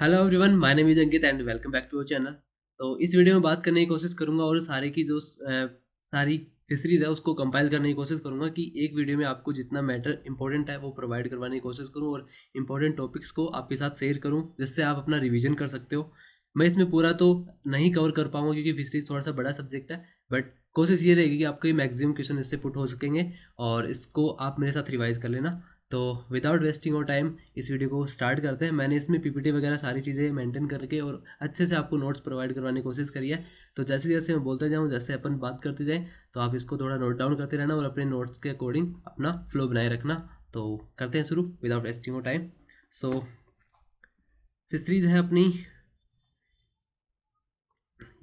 Hello everyone, my name is Ankit and welcome back to our channel. तो इस video में बात करने की कोशिश करूंगा और सारे की जो सारी फिशरीज है उसको कंपाइल करने की कोशिश करूंगा कि एक वीडियो में आपको जितना मैटर इंपॉर्टेंट है वो प्रोवाइड करवाने की कोशिश करूं और इंपॉर्टेंट टॉपिक्स को आपके साथ शेयर करूं जिससे आप अपना रिवीजन कर सकते हो। मैं इसमें पूरा तो नहीं कवर कर पाऊंगा क्योंकि फिशरीज थोड़ा सा बड़ा सब्जेक्ट है, बट कोशिश ये रहेगी कि आपके मैक्सिमम क्वेश्चन इससे पुट हो सकेंगे और इसको आप मेरे साथ रिवाइज कर लेना। तो विदाउट वेस्टिंग ऑफ टाइम इस वीडियो को स्टार्ट करते हैं। मैंने इसमें पीपीटी वगैरह सारी चीज़ें मेंटेन करके और अच्छे से आपको नोट्स प्रोवाइड करवाने की कोशिश करी है। तो जैसे जैसे मैं बोलते जाऊँ, जैसे अपन बात करते जाएँ, तो आप इसको थोड़ा नोट डाउन करते रहना और अपने नोट्स के अकॉर्डिंग अपना फ्लो बनाए रखना। तो करते हैं शुरू without wasting of time. So fisheries है अपनी,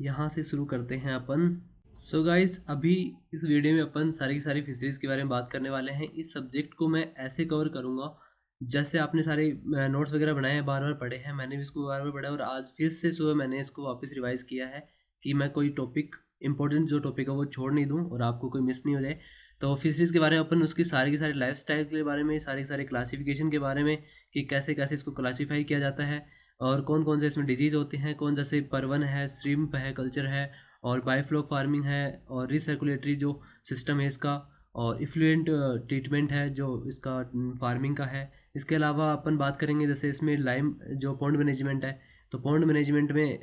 यहाँ से शुरू करते हैं अपन। सो गाइज, अभी इस वीडियो में अपन सारी की सारी फिशरीज के बारे में बात करने वाले हैं। इस सब्जेक्ट को मैं ऐसे कवर करूँगा जैसे आपने सारे नोट्स वगैरह बनाए हैं, बार बार पढ़े हैं, मैंने भी इसको बार बार पढ़ा है और आज फिर से सुबह मैंने इसको वापस रिवाइज किया है कि मैं कोई टॉपिक इंपॉर्टेंट जो टॉपिक है वो छोड़ नहीं दूँ और आपको कोई मिस नहीं हो जाए। तो फिशरीज के बारे में अपन उसकी सारी की सारी लाइफ स्टाइल के बारे में, सारे के सारे क्लासिफिकेशन के बारे में कि कैसे कैसे इसको क्लासीफाई किया जाता है और कौन कौन से इसमें डिजीज़ होते हैं, कौन जैसे परवन है, श्रिम्प है, कल्चर है और बायोफ्लॉक फार्मिंग है और रिसर्कुलेटरी जो सिस्टम है इसका, और इफ्लुएंट ट्रीटमेंट है जो इसका फार्मिंग का है। इसके अलावा अपन बात करेंगे जैसे इसमें लाइम जो पॉन्ड मैनेजमेंट है, तो पॉन्ड मैनेजमेंट में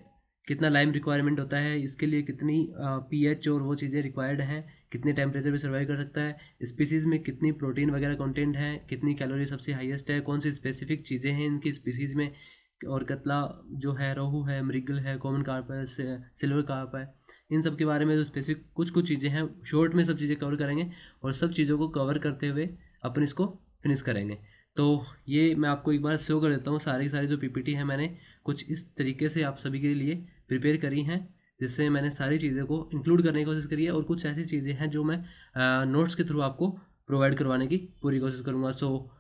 कितना लाइम रिक्वायरमेंट होता है, इसके लिए कितनी पीएच और वो चीज़ें रिक्वायर्ड हैं, कितने टेम्परेचर पे सर्वाइव कर सकता है, स्पीसीज़ में कितनी प्रोटीन वगैरह कंटेंट है, कितनी कैलोरी सबसे हाईएस्ट है, कौन सी स्पेसिफिक चीज़ें हैं इनकी स्पीसीज़ में, और कतला जो है, रोहू है, मृगल है, कॉमन कार्प है, सिल्वर कार्प है, इन सब के बारे में जो स्पेसिफिक कुछ कुछ चीज़ें हैं शॉर्ट में सब चीज़ें कवर करेंगे और सब चीज़ों को कवर करते हुए अपन इसको फिनिश करेंगे। तो ये मैं आपको एक बार शो कर देता हूँ, सारी सारी जो पीपीटी है मैंने कुछ इस तरीके से आप सभी के लिए प्रिपेयर करी हैं, जिससे मैंने सारी चीज़ों को इंक्लूड करने की कोशिश करी है और कुछ ऐसी चीज़ें हैं जो मैं नोट्स के थ्रू आपको प्रोवाइड करवाने की पूरी कोशिश करूँगा। सो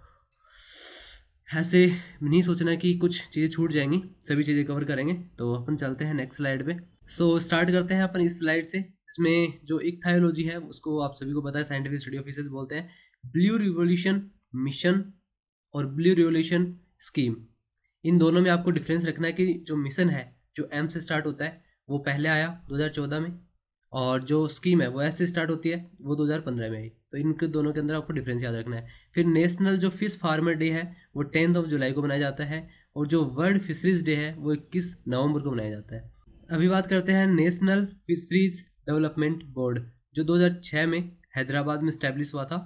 ऐसे नहीं सोचना कि कुछ चीज़ें छूट जाएंगी, सभी चीज़ें कवर करेंगे। तो अपन चलते हैं नेक्स्ट स्लाइड पे। सो स्टार्ट करते हैं अपन इस स्लाइड से। इसमें जो इक्थायोलॉजी है उसको आप सभी को पता है, साइंटिफिक स्टडी ऑफ फिशेस बोलते हैं। ब्लू रिवोल्यूशन मिशन और ब्लू रिवोल्यूशन स्कीम, इन दोनों में आपको डिफरेंस रखना है कि जो मिशन है जो एम से स्टार्ट होता है वो पहले आया 2014 में, और जो स्कीम है वो एस से स्टार्ट होती है वो 2015 में आई। तो इनके दोनों के अंदर आपको डिफरेंस याद रखना है। फिर नेशनल जो फिश फार्मर डे है वो 10 जुलाई को मनाया जाता है और जो वर्ल्ड फिशरीज डे है वो 21 नवंबर को मनाया जाता है। अभी बात करते हैं नेशनल फिशरीज डेवलपमेंट बोर्ड, जो 2006 में हैदराबाद में स्टैब्लिश हुआ था।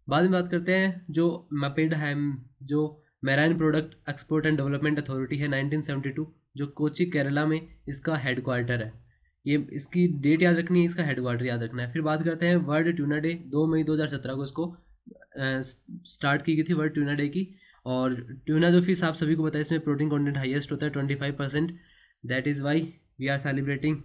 बाद में बात करते हैं जो मैपेड है, जो marine product export and development authority है, 1972, जो कोची केरला में इसका हेडक्वार्टर है। ये इसकी डेट याद रखनी है, इसका हेडक्वार्टर याद रखना है। फिर बात करते हैं वर्ल्ड ट्यूना डे, 2 मई 2017 को इसको स्टार्ट की गई थी वर्ल्ड ट्यूना डे की। और ट्यूना जो फिश आप सभी को पता है इसमें प्रोटीन कंटेंट हाईएस्ट होता है 25%। That is why we are celebrating,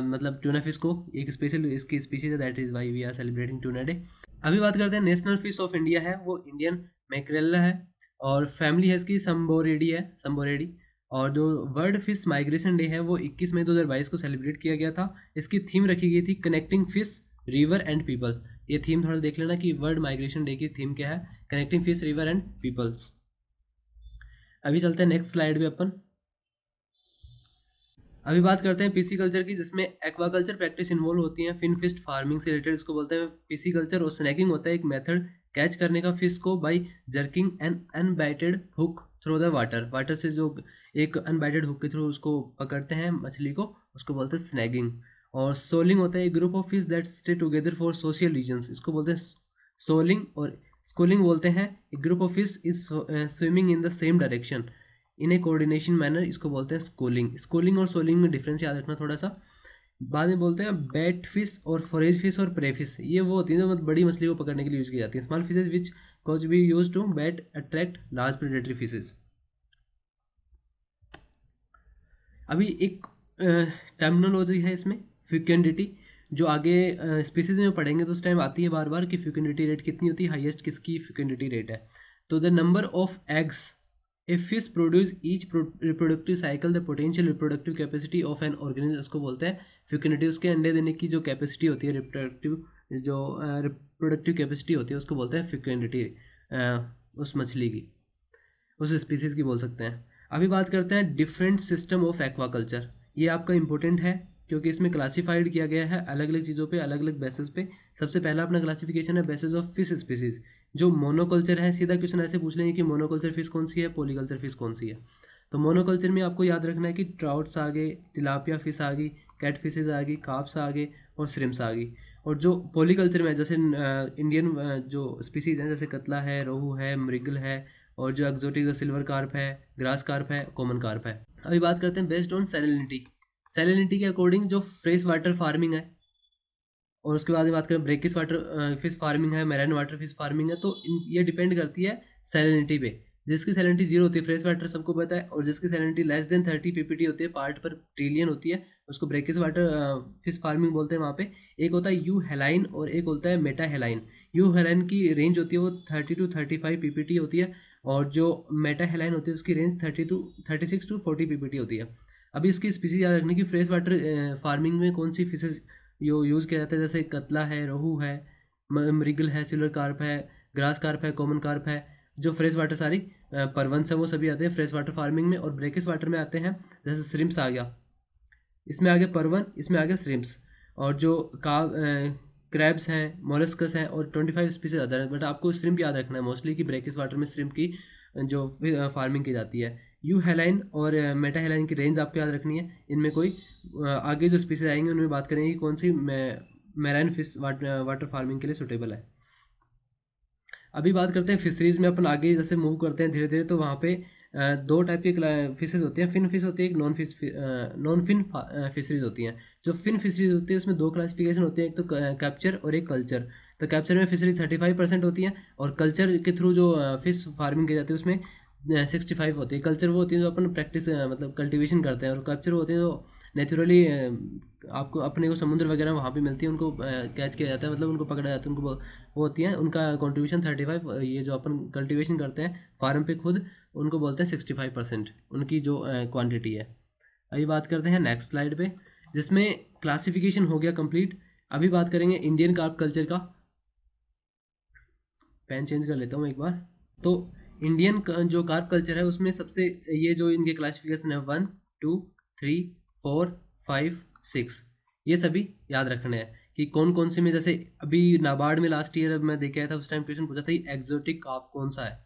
मतलब ट्यूना फिश को एक स्पेशल इसकी स्पीसीज है, that is why we are celebrating tuna day. अभी बात करते हैं नेशनल फिश ऑफ इंडिया है, वो इंडियन मैक्रेला है और फैमिली है इसकी संबोरेडी है, संबोरेडी। और जो वर्ल्ड फिश माइग्रेशन डे है वो 21 मई 2022 को सेलिब्रेट किया गया था। इसकी थीम रखी गई थी connecting fish river and people. ये थीम थोड़ा देख लेना कि वर्ल्ड माइग्रेशन डे की थीम क्या है, connecting fish river and peoples. अभी चलते हैं नेक्स्ट स्लाइड पे अपन। अभी बात करते हैं पीसी कल्चर की, जिसमें एक्वाकल्चर प्रैक्टिस इन्वॉल्व होती है। फिन फिस्ट फार्मिंग से रिलेटेड इसको बोलते हैं पीसी कल्चर। और स्नैकिंग होता है एक मेथड कैच करने का फिश को by jerking an unbaited hook through the water. Water से जो एक अनबाइटेड हुक के थ्रू उसको पकड़ते हैं मछली को, उसको बोलते हैं स्नैगिंग। और सोलिंग होता है एक group of fish that stay together for social reasons, इसको बोलते हैं सोलिंग। और स्कूलिंग बोलते हैं एक group of fish is swimming in the same direction in a coordination manner, इसको बोलते हैं स्कूलिंग। स्कूलिंग और सोलिंग में डिफरेंस याद रखना थोड़ा सा। बाद में बोलते हैं बैट फिश और फोरेज फिश और प्रे फिश, ये वो होती है जो बड़ी मछली को पकड़ने के लिए यूज की जाती है। Small fishes which cause be use to bait attract large predatory fishes. अभी एक टर्मिनोलॉजी है इसमें, फ्रिक्वेंटिटी, जो आगे स्पीसीज में पढ़ेंगे तो उस टाइम आती है बार बार कि फ्रिक्वेंटिटी रेट कितनी होती है, हाईएस्ट किसकी फ्रिक्वेंटिटी रेट है। तो the number of eggs a fish produce each reproductive cycle the potential reproductive capacity of an organism, उसको बोलते हैं फ्रिक्वेंटिटी। उसके अंडे देने की जो कैपेसिटी होती है, रिप्रोडक्टिव कैपेसिटी होती है, उसको बोलते हैं फ्रिक्वेंटिटी, उस मछली की, उस स्पीसीज की बोल सकते हैं। अभी बात करते हैं डिफरेंट सिस्टम ऑफ एक्वाकल्चर। ये आपका इंपॉर्टेंट है क्योंकि इसमें क्लासिफाइड किया गया है अलग अलग चीज़ों पे, अलग अलग बेसिस पे। सबसे पहला अपना क्लासिफिकेशन है बेसिस ऑफ फिश स्पीसीज। जो मोनोकल्चर है, सीधा क्वेश्चन ऐसे पूछ लेंगे कि मोनोकल्चर फिश कौन सी है, पॉलीकल्चर फिश कौन सी है। तो मोनोकल्चर में आपको याद रखना है कि ट्राउट्स आ गए, तिलापिया फिश आ गई, कैट फिशेज आ गई, कार्प्स आ गए और श्रिम्स आ गई। और जो पॉलीकल्चर में जैसे इंडियन जो स्पीसीज हैं जैसे कतला है, रोहू है, मृगल है, और जो एक्जोटिक सिल्वर कार्प है, ग्रास कार्प है, कॉमन कार्प है। अभी बात करते हैं बेस्ड ऑन सैलिनिटी। सैलिनिटी के अकॉर्डिंग जो फ्रेश वाटर फार्मिंग है, और उसके बाद में बात करें ब्रेकिस वाटर फिश फार्मिंग है, मैराइन वाटर फिश फार्मिंग है, तो ये डिपेंड करती है सैलिनिटी पे। जिसकी सैलिनिटी 0 होती है फ्रेश वाटर सबको पता है, और जिसकी सैलिनिटी लेस देन 30 पीपीटी होती है, पार्ट पर ट्रिलियन होती है, उसको ब्रेकिस वाटर फिश फार्मिंग बोलते हैं वहाँ पे। एक होता है यू हेलाइन और एक होता है मेटा हेलाइन। यू हेलाइन की रेंज होती है वो 30 to 35 पीपीटी होती है, और जो मेटा हेलाइन होती है उसकी रेंज 36 to 40 पीपीटी होती है। अभी इसकी स्पीसीज याद रखने की, फ्रेश वाटर फार्मिंग में कौन सी फिशेज यूज़ किया जाता है, जैसे कतला है, रोहू है, मृगल है, सिल्वर कार्प है, ग्रास कार्प है, कॉमन कार्प है। जो फ्रेश वाटर सारी परवंश है वो सभी आते हैं फ्रेश वाटर फार्मिंग में। और ब्रेकिस वाटर में आते हैं जैसे श्रिम्स आ गया, इसमें आ गया परवन, इसमें आ गया श्रिम्स। और जो क्रैब्स हैं, मोलस्कस हैं, और 25 स्पीसीज अदर है। बट आपको श्रिम्प याद रखना है मोस्टली कि ब्रेकिस वाटर में श्रिम्प की जो फार्मिंग की जाती है। यू हेलाइन और मेटा हेलाइन की रेंज आपको याद रखनी है। इनमें कोई आगे जो स्पीसीज आएंगे उनमें बात करेंगे कि कौन सी मैराइन फिश वाटर फार्मिंग के लिए सुटेबल है। अभी बात करते हैं फिशरीज में। अपन आगे जैसे मूव करते हैं धीरे धीरे, तो वहाँ पे दो टाइप के फिशेज होते हैं। फिन फिश होती है, एक नॉन फिन फिशरीज होती हैं। जो फिन फिशरीज होती है उसमें दो क्लासिफिकेशन होते हैं, एक तो कैप्चर और एक कल्चर। तो कैप्चर में फिशरीज 35% होती हैं, और कल्चर के थ्रू जो फिश फार्मिंग की जाती है उसमें 65 होती है। कल्चर वो होती है जो अपन प्रैक्टिस मतलब कल्टिवेशन करते हैं, और कैप्चर वो होती है जो नेचुरली आपको अपने को समुद्र वगैरह वहाँ पे मिलती है, उनको कैच किया जाता है, मतलब उनको पकड़ा जाता है, उनको वो होती हैं। उनका कंट्रीब्यूशन 35, ये जो अपन कल्टीवेशन करते हैं फार्म पे खुद, उनको बोलते हैं 65% उनकी जो क्वांटिटी है। अभी बात करते हैं नेक्स्ट स्लाइड पे, जिसमें क्लासिफिकेशन हो गया कंप्लीट। अभी बात करेंगे इंडियन कार्प कल्चर का। पेन चेंज कर लेता हूँ एक बार। तो इंडियन जो कार्प कल्चर है उसमें सबसे ये जो इनके क्लासिफिकेशन है 1, 2, 3, 4, 5, 6, ये सभी याद रखने हैं कि कौन कौन से में। जैसे अभी नाबार्ड में लास्ट ईयर मैं देखे आया था, उस टाइम क्वेश्चन पूछा था एक्जोटिक कार्प कौन सा है।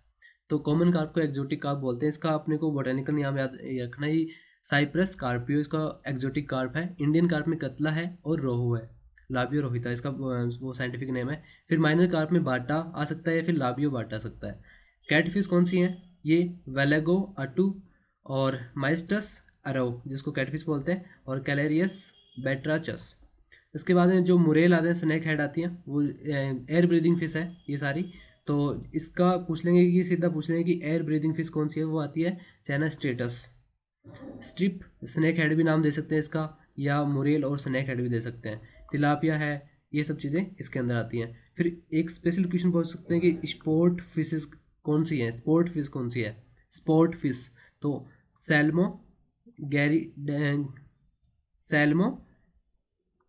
तो कॉमन कार्प को एक्जोटिक कार्प बोलते हैं। इसका अपने को बोटेनिकल नाम याद रखना ही, साइप्रस कार्पियो इसका एक्जोटिक कार्प है। इंडियन कार्प में कतला है और रोहू है, लाबियो रोहिता इसका वो साइंटिफिक नेम है। फिर माइनर कार्प में बाटा आ सकता है, या फिर लाबियो बाटा आ सकता है। कैटफिश कौन सी हैं, ये वेलेगो अटू और माइस्टस अरो जिसको कैटफिश बोलते हैं, और कैलेरियस बेट्राचस। इसके बाद में जो मुरेल आते हैं, स्नैक हेड आती हैं, वो एयर ब्रीदिंग फिश है ये सारी। तो इसका पूछ लेंगे कि सीधा पूछ लेंगे कि एयर ब्रीदिंग फिश कौन सी है, वो आती है China status. Strip snake head भी नाम दे सकते हैं इसका, या मुरेल और स्नैक हेड भी दे सकते हैं। तिलापिया है, ये सब चीज़ें इसके अंदर आती हैं। फिर एक स्पेशल क्वेश्चन पूछ सकते हैं कि स्पोर्ट फिशेस कौन सी है, स्पोर्ट फिश कौन सी है, स्पोर्ट फिश। तो सैल्मो गैरी सैल्मो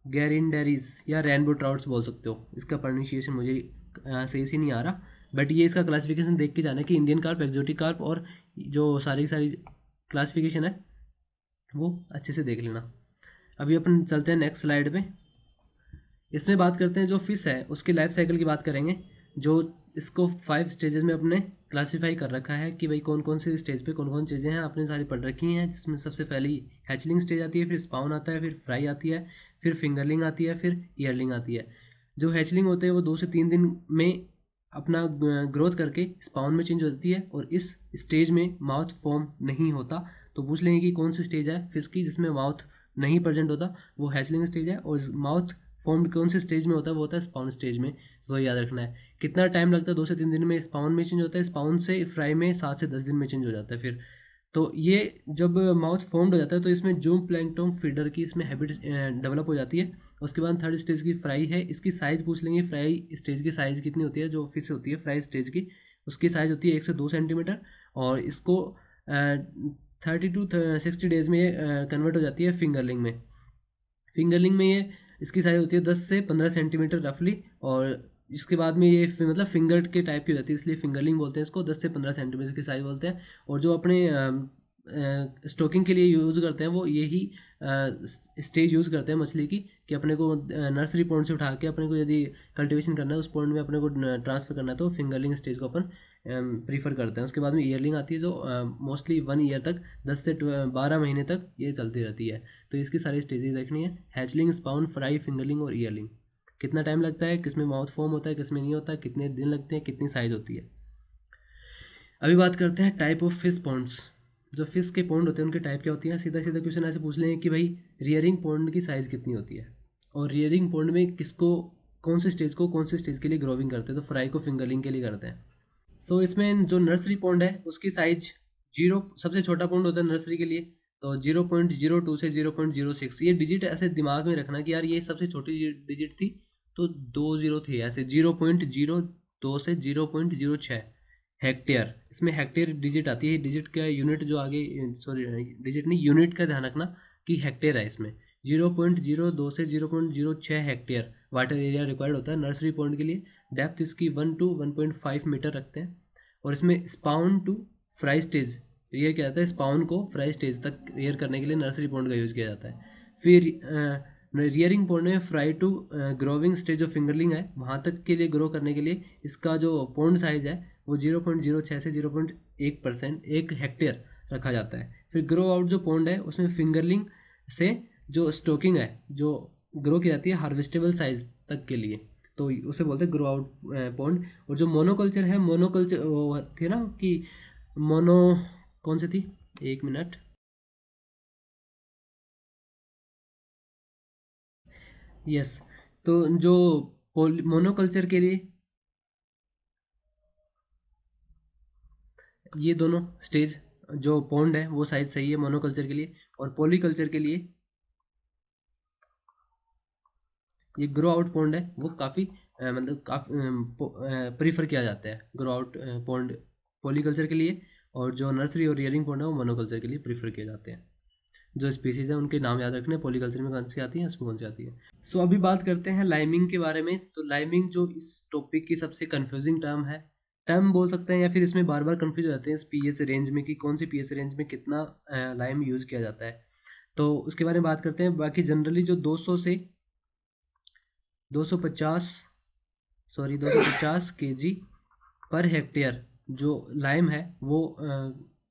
गैरिंडरीज या रेनबो ट्राउट्स बोल सकते हो। इसका प्रोनाउंसिएशन मुझे सही से नहीं आ रहा, बट ये इसका क्लासिफिकेशन देख के जाना है कि इंडियन कार्प, एक्जोटिक कार्प, और जो सारी सारी क्लासिफिकेशन है वो अच्छे से देख लेना। अभी अपन चलते हैं नेक्स्ट स्लाइड पे। इसमें बात करते हैं जो फिश है उसकी लाइफ साइकिल की बात करेंगे। जो इसको 5 स्टेजेस में अपने क्लासीफाई कर रखा है कि भाई कौन कौन से स्टेज पे कौन कौन चीज़ें हैं, आपने सारी पढ़ रखी हैं। जिसमें सबसे पहली हैचलिंग स्टेज आती है, फिर स्पाउन आता है, फिर फ्राई आती है, फिर फिंगरलिंग आती है, फिर ईयरलिंग आती है। जो हैचलिंग होते हैं वो 2 से 3 दिन में अपना ग्रोथ करके स्पाउन में चेंज हो जाती है, और इस स्टेज में माउथ फॉर्म नहीं होता। तो पूछ लेंगे कि कौन सी स्टेज है फिश की जिसमें माउथ नहीं प्रेजेंट होता, वो हैचलिंग स्टेज है। और माउथ फॉर्म्ड कौन से स्टेज में होता है, वो होता है स्पाउन स्टेज में। तो याद रखना है। कितना टाइम लगता है, 2 से 3 दिन में स्पाउन में चेंज होता है, स्पाउन से फ्राई में 7 से 10 दिन में चेंज हो जाता है फिर। तो ये जब माउथ फॉर्म्ड हो जाता है तो इसमें जूम प्लैंकटन फीडर की इसमें हैबिट डेवलप हो जाती है। उसके बाद 3rd स्टेज की फ्राई है। इसकी साइज़ पूछ लेंगे, फ्राई स्टेज की साइज़ कितनी होती है, जो फिश होती है फ्राई स्टेज की उसकी साइज़ होती है 1 से 2 सेंटीमीटर। और इसको 30 to 60 डेज़ में ये कन्वर्ट हो जाती है फिंगरलिंग में। फिंगरलिंग में ये इसकी साइज़ होती है 10 से 15 सेंटीमीटर रफली। और इसके बाद में ये मतलब फिंगर के टाइप की हो जाती है, इसलिए फिंगरलिंग बोलते हैं इसको। 10 से 15 सेंटीमीटर की साइज़ बोलते हैं। और जो अपने स्टोकिंग के लिए यूज़ करते हैं वो यही स्टेज यूज़ करते हैं मछली की, कि अपने को नर्सरी पॉन्ड से उठा के अपने को यदि कल्टीवेशन करना है उस पॉन्ड में अपने को ट्रांसफ़र करना है तो फिंगरलिंग स्टेज को अपन प्रीफर करते हैं। उसके बाद में ईयरलिंग आती है जो मोस्टली 1 ईयर तक 10 से 12 महीने तक ये चलती रहती है। तो इसकी सारी स्टेजेस देखनी है, हैचलिंग, स्पाउन, फ्राई, फिंगरलिंग और ईयरलिंग। कितना टाइम लगता है, किस में माउथ फॉर्म होता है, किस में नहीं होता है, कितने दिन लगते हैं, कितनी साइज़ होती है। अभी बात करते हैं टाइप ऑफ फिश पॉन्ड्स। जो फिश के पॉन्ड होते हैं उनके टाइप क्या होती हैं। सीधा सीधा क्वेश्चन ऐसे पूछ लेंगे कि भाई रियरिंग पॉन्ड की साइज़ कितनी होती है, और रियरिंग पॉन्ड में किसको कौन से स्टेज को कौन से स्टेज के लिए ग्रोविंग करते हैं, तो फ्राई को फिंगरलिंग के लिए करते हैं। सो इसमें जो नर्सरी पॉन्ड है उसकी साइज 0, सबसे छोटा पॉन्ड होता है नर्सरी के लिए, तो 0.02 से 0.06। ये डिजिट ऐसे दिमाग में रखना कि यार ये सबसे छोटी डिजिट थी तो 2 जीरो थे, ऐसे 0.02 से 0.06 हेक्टेयर। इसमें हेक्टेयर डिजिट आती है, डिजिट का यूनिट जो आगे, सॉरी डिजिट नहीं यूनिट का ध्यान रखना कि हेक्टेयर है। इसमें 0.02 से 0.06 हेक्टेयर वाटर एरिया रिक्वायर्ड होता है नर्सरी पॉन्ड के लिए। डेप्थ इसकी 1 to 1.5 मीटर रखते हैं। और इसमें स्पाउन टू फ्राई स्टेज रियर किया जाता है, स्पाउन को फ्राई स्टेज तक रियर करने के लिए नर्सरी पॉन्ड का यूज़ किया जाता है। फिर रियरिंग पॉन्ड में फ्राई टू ग्रोविंग स्टेज जो फिंगरलिंग है वहाँ तक के लिए ग्रो करने के लिए इसका जो पॉन्ड साइज है वो 0.06 से 0.1% 1 हेक्टेयर रखा जाता है। फिर ग्रो आउट जो पॉन्ड है उसमें फिंगरलिंग से जो स्टोकिंग है जो ग्रो की जाती है हार्वेस्टेबल साइज तक के लिए, तो उसे बोलते हैं ग्रो आउट पॉन्ड। और जो मोनोकल्चर है, मोनोकल्चर वो थी ना कि मोनो कौन सी थी, 1 मिनट, यस। तो जो मोनोकल्चर के लिए ये दोनों स्टेज जो पॉन्ड है वो साइज सही है मोनोकल्चर के लिए। और पॉलीकल्चर के लिए ये ग्रो आउट पॉन्ड है वो काफ़ी मतलब काफ़ी प्रीफर किया जाता है ग्रो आउट पॉन्ड पॉलीकल्चर के लिए। और जो नर्सरी और रियरिंग पॉन्ड है वो मोनोकल्चर के लिए प्रीफर किए जाते हैं। जो स्पीसीज है उनके नाम याद रखने, पॉलीकल्चर में कौन सी आती है, इसमें कौन सी आती है। सो अभी बात करते हैं लाइमिंग के बारे में। तो लाइमिंग जो इस टॉपिक की सबसे कंफ्यूजिंग टर्म है, टर्म बोल सकते हैं, या फिर इसमें बार बार कंफ्यूज हो जाते हैं इस पीएच रेंज में कि कौन सी पीएच रेंज में कितना लाइम यूज़ किया जाता है। तो उसके बारे में बात करते हैं। बाकी जनरली जो 200 से 250 250 केजी पर हेक्टेयर जो लाइम है वो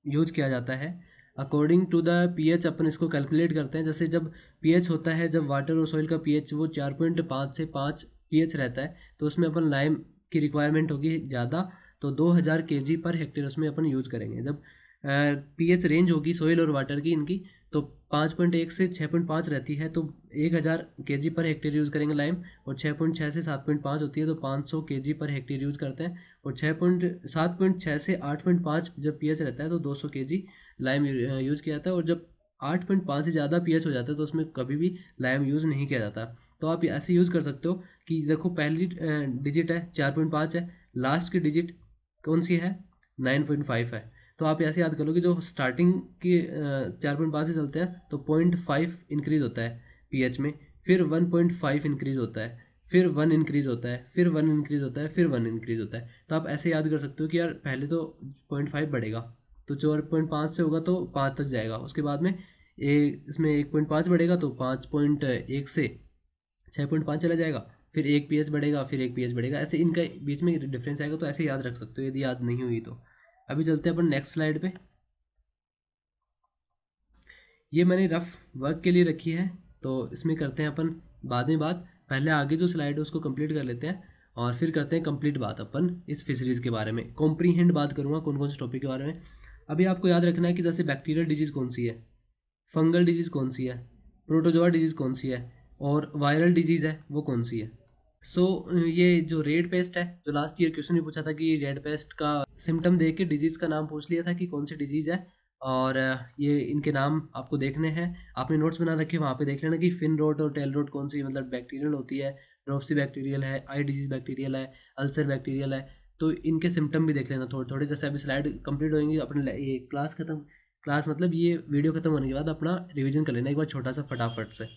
यूज किया जाता है। अकॉर्डिंग टू द पीएच अपन इसको कैलकुलेट करते हैं। जैसे जब पीएच होता है, जब वाटर और सॉइल का पीएच वो 4.5 से 5 पीएच रहता है तो उसमें अपन लाइम की रिक्वायरमेंट होगी ज़्यादा, तो 2000 केजी पर हेक्टेयर उसमें अपन यूज़ करेंगे। जब पीएच रेंज होगी सॉइल और वाटर की इनकी तो 5.1 से 6.5 रहती है तो 1000 केजी पर हेक्टेयर यूज़ करेंगे लाइम। और 6.6 से 7.5 होती है तो 500 केजी पर हेक्टेयर यूज़ करते हैं। और 7.6 से 8.5 जब पीएच रहता है तो 200 केजी लाइम यूज़ किया जाता है। और जब 8.5 से ज़्यादा पीएच हो जाता है तो उसमें कभी भी लाइम यूज़ नहीं किया जाता। तो आप ऐसे यूज़ कर सकते हो कि देखो पहली डिजिट है 4.5 है, लास्ट की डिजिट कौन सी है 9.5 है। तो आप ऐसे याद कर लो कि जो स्टार्टिंग की 4.5 से चलते हैं तो 0.5 इंक्रीज होता है पीएच में, फिर 1.5 इंक्रीज होता है, फिर 1 इंक्रीज होता है, फिर 1 इंक्रीज होता है, फिर 1 इंक्रीज होता है। तो आप ऐसे याद कर सकते हो कि यार पहले तो 0.5 बढ़ेगा तो 4.5 से होगा तो 5 तक जाएगा। उसके बाद में इसमें 1.5 बढ़ेगा तो 5.1 से 6.5 चला जाएगा, फिर एक पीएच बढ़ेगा, फिर एक पीएच बढ़ेगा, ऐसे इनका बीच में डिफरेंस आएगा। तो ऐसे याद रख सकते हो यदि याद नहीं हुई तो। अभी चलते हैं अपन नेक्स्ट स्लाइड पे। ये मैंने रफ वर्क के लिए रखी है तो इसमें करते हैं अपन बाद में बात। पहले आगे जो स्लाइड है उसको कंप्लीट कर लेते हैं और फिर करते हैं कंप्लीट बात अपन इस फिशरीज़ के बारे में। कॉम्प्रीहेंड बात करूँगा कौन कौन से टॉपिक के बारे में। अभी आपको याद रखना है कि जैसे बैक्टीरियल डिजीज़ कौन सी है, फंगल डिजीज़ कौन सी है, प्रोटोजोआ डिजीज़ कौन सी है, और वायरल डिजीज़ है वो कौन सी है। सो ये जो रेड पेस्ट है, जो लास्ट ईयर क्वेश्चन भी पूछा था कि रेड पेस्ट का सिम्टम देख के डिजीज़ का नाम पूछ लिया था कि कौन सी डिजीज़ है। और ये इनके नाम आपको देखने हैं, आपने नोट्स बना रखे वहाँ पे देख लेना कि फिन रोट और टेल रोट कौन सी मतलब बैक्टीरियल होती है, ड्रॉपसी बैक्टीरियल है, आई डिजीज़ बैक्टीरियल है, अल्सर बैक्टीरियल है। तो इनके सिम्टम भी देख लेना थोड़े थोड़े। जैसे अभी स्लाइड कंप्लीट होएंगी अपने ये क्लास मतलब ये वीडियो खत्म होने के बाद अपना रिवीजन कर लेना एक बार छोटा सा फटाफट से।